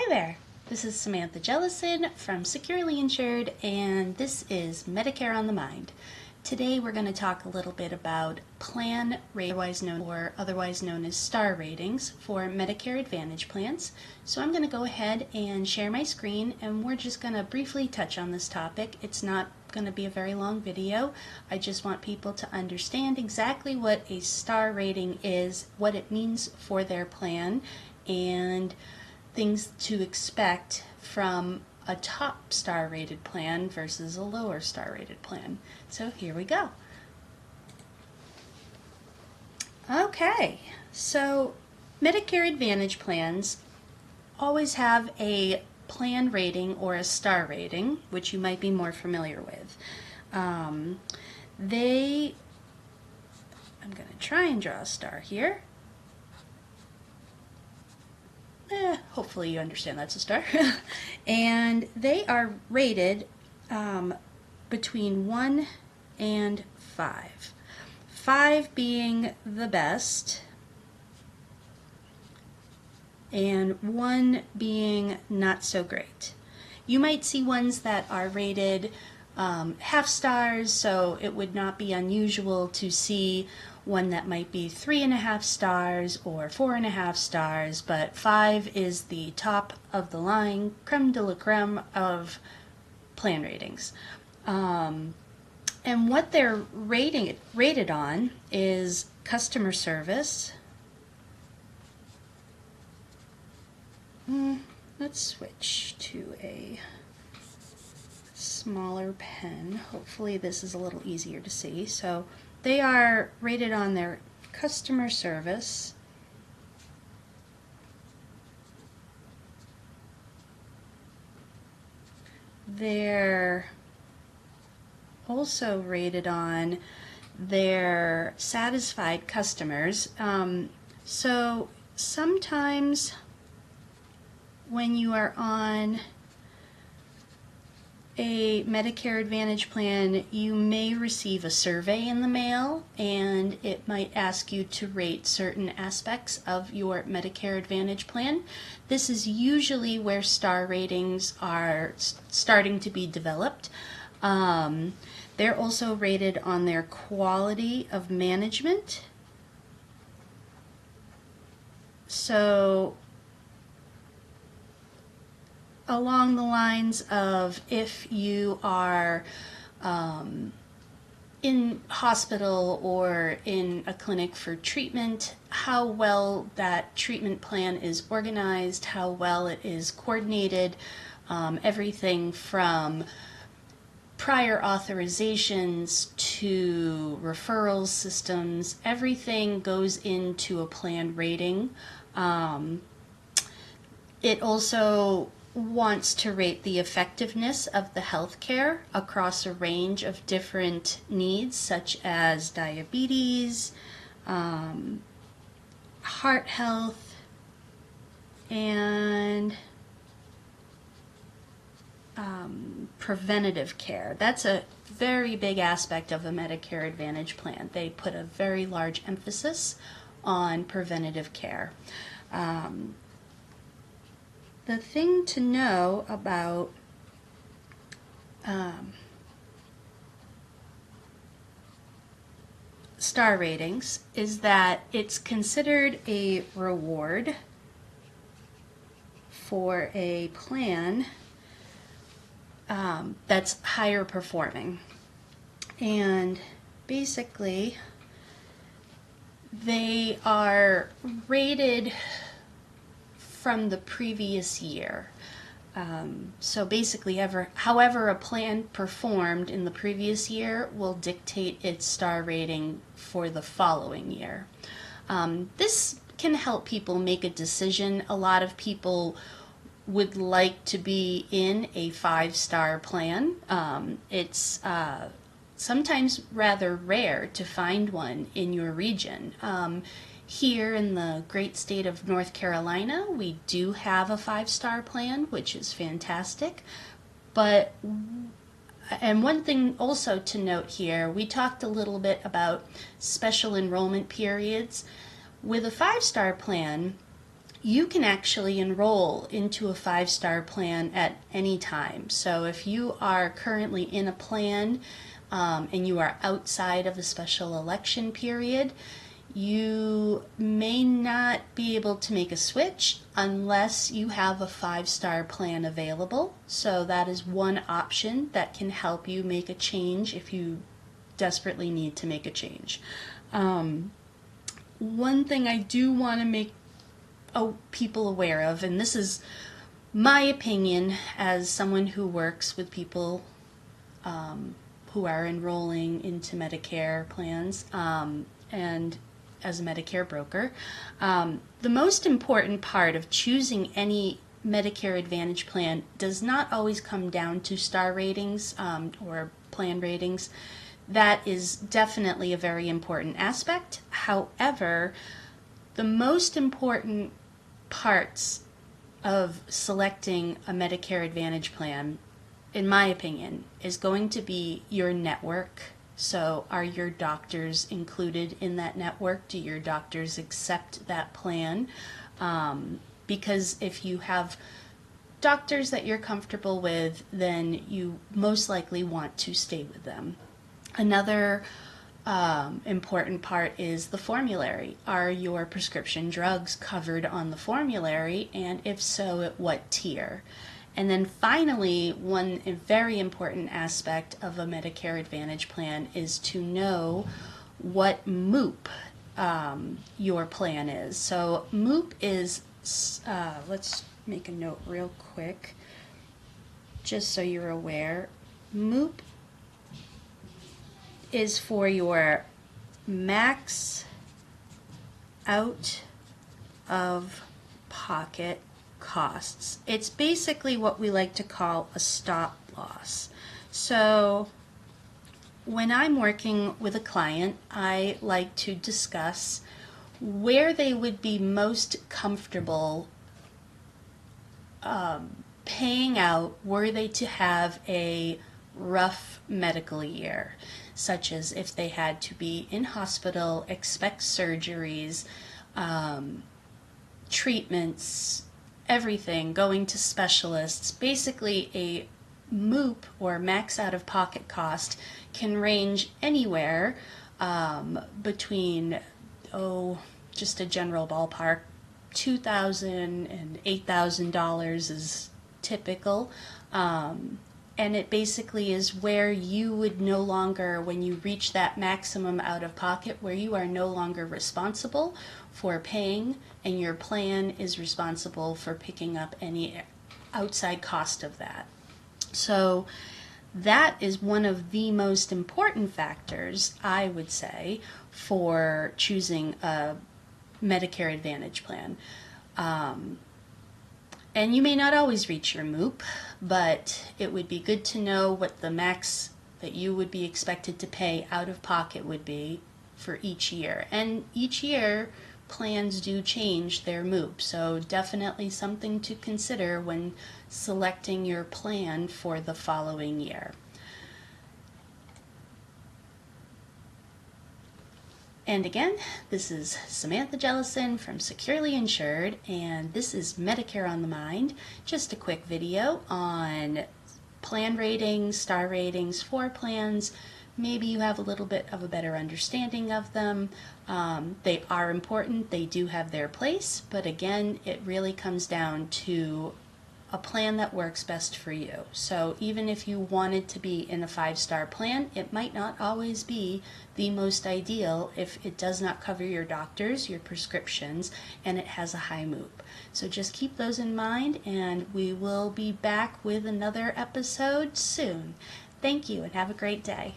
there, this is Samantha Jellison from Securely Insured, and this is Medicare on the Mind. Today we're going to talk a little bit about plan rate, otherwise known as star ratings for Medicare Advantage plans. So I'm going to go ahead and share my screen, and we're just going to briefly touch on this topic. It's not going to be a very long video. I just want people to understand exactly what a star rating is, what it means for their plan, and things to expect from a top star rated plan versus a lower star rated plan. So here we go. Okay, so Medicare Advantage plans always have a plan rating or a star rating, which you might be more familiar with. I'm going to try and draw a star here. Hopefully you understand that's a star. And they are rated between 1 and 5. 5 being the best, and 1 being not so great. You might see ones that are rated half stars, so it would not be unusual to see one that might be 3.5 stars or 4.5 stars, but 5 is the top of the line, creme de la creme of plan ratings. And what they're rated on is customer service. Let's switch to a smaller pen. Hopefully this is a little easier to see. So they are rated on their customer service, they're also rated on their satisfied customers. So sometimes when you are on a Medicare Advantage plan, you may receive a survey in the mail, and it might ask you to rate certain aspects of your Medicare Advantage plan. This is usually where star ratings are starting to be developed. They're also rated on their quality of management. So along the lines of if you are in hospital or in a clinic for treatment, how well that treatment plan is organized, how well it is coordinated, everything from prior authorizations to referral systems, everything goes into a plan rating. It also wants to rate the effectiveness of the health care across a range of different needs, such as diabetes, heart health, and preventative care. That's a very big aspect of a Medicare Advantage plan. They put a very large emphasis on preventative care. The thing to know about star ratings is that it's considered a reward for a plan that's higher performing. And basically, they are rated from the previous year. So basically, however a plan performed in the previous year will dictate its star rating for the following year. This can help people make a decision. A lot of people would like to be in a 5-star plan. It's sometimes rather rare to find one in your region. Here in the great state of North Carolina, we do have a 5-star plan, which is fantastic. And one thing also to note here, we talked a little bit about special enrollment periods. With a 5-star plan, you can actually enroll into a 5-star plan at any time. So if you are currently in a plan and you are outside of a special election period, you may not be able to make a switch unless you have a 5-star plan available. So that is one option that can help you make a change if you desperately need to make a change. One thing I do want to make people aware of, and this is my opinion as someone who works with people who are enrolling into Medicare plans and as a Medicare broker, the most important part of choosing any Medicare Advantage plan does not always come down to star ratings or plan ratings. That is definitely a very important aspect. However, the most important parts of selecting a Medicare Advantage plan, in my opinion, is going to be your network. So are your doctors included in that network? Do your doctors accept that plan? Because if you have doctors that you're comfortable with, then you most likely want to stay with them. Another important part is the formulary. Are your prescription drugs covered on the formulary, and if so, at what tier? And then finally, one very important aspect of a Medicare Advantage plan is to know what MOOP your plan is. So MOOP is, let's make a note real quick, just so you're aware. MOOP is for your max out of pocket costs. It's basically what we like to call a stop loss. So when I'm working with a client, I like to discuss where they would be most comfortable paying out were they to have a rough medical year, such as if they had to be in hospital, expect surgeries, treatments, everything, going to specialists. Basically, a MOOP, or max out-of-pocket cost, can range anywhere between, just a general ballpark, $2,000 and $8,000 is typical. And it basically is where you would no longer, when you reach that maximum out of pocket, where you are no longer responsible for paying, and your plan is responsible for picking up any outside cost of that. So that is one of the most important factors, I would say, for choosing a Medicare Advantage plan. And you may not always reach your MOOP, but it would be good to know what the max that you would be expected to pay out of pocket would be for each year. And each year, plans do change their MOOP, so definitely something to consider when selecting your plan for the following year. And again, this is Samantha Jellison from Securely Insured, and this is Medicare on the Mind. Just a quick video on plan ratings, star ratings for plans. Maybe you have a little bit of a better understanding of them. They are important, they do have their place, but again, it really comes down to a plan that works best for you. So even if you wanted to be in a 5-star plan, it might not always be the most ideal if it does not cover your doctors, your prescriptions, and it has a high MOOP. So just keep those in mind, and we will be back with another episode soon. Thank you, and have a great day.